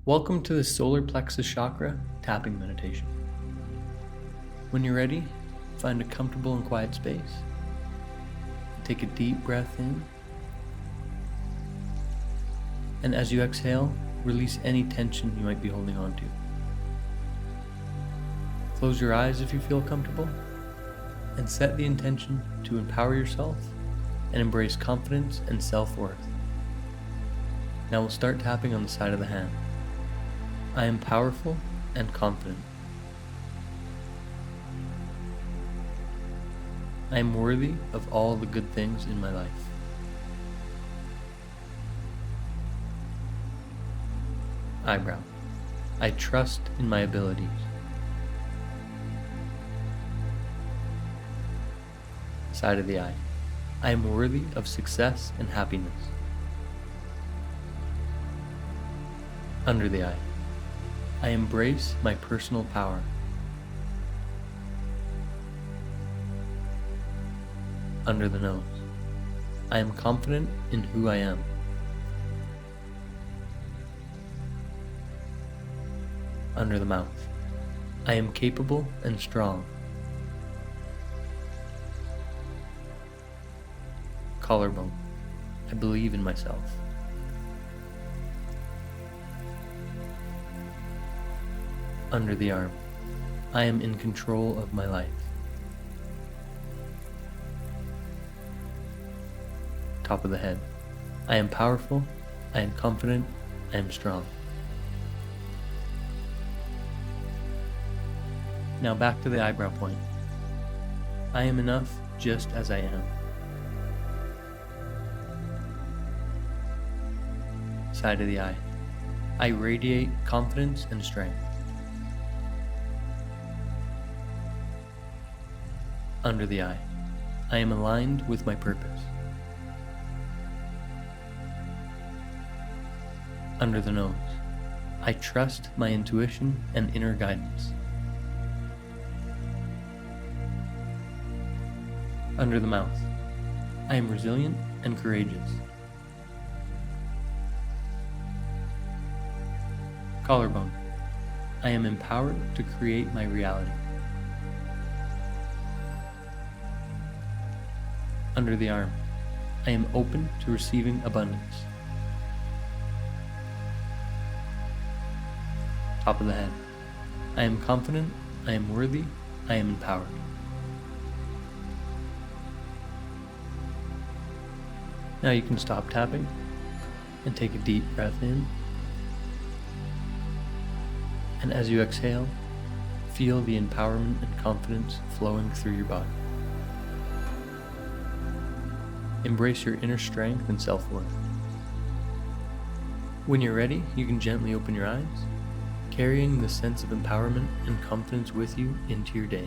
Welcome to the Solar Plexus Chakra tapping meditation. When you're ready, find a comfortable and quiet space. Take a deep breath in. And as you exhale, release any tension you might be holding on to. Close your eyes if you feel comfortable, and set the intention to empower yourself and embrace confidence and self-worth. Now we'll start tapping on the side of the hand. I am powerful and confident. I am worthy of all the good things in my life. Eyebrow. I trust in my abilities. Side of the eye. I am worthy of success and happiness. Under the eye. I embrace my personal power. Under the nose. I am confident in who I am. Under the mouth. I am capable and strong. Collarbone. I believe in myself. Under the arm. I am in control of my life. Top of the head. I am powerful, I am confident, I am strong. Now back to the eyebrow point. I am enough just as I am. Side of the eye. I radiate confidence and strength. Under the eye. I am aligned with my purpose. Under the nose. I trust my intuition and inner guidance. Under the mouth. I am resilient and courageous. Collarbone. I am empowered to create my reality. Under the arm. I am open to receiving abundance. Top of the head. I am confident, I am worthy, I am empowered. Now you can stop tapping and take a deep breath in. And as you exhale, feel the empowerment and confidence flowing through your body. Embrace your inner strength and self-worth. When you're ready, you can gently open your eyes, carrying the sense of empowerment and confidence with you into your day.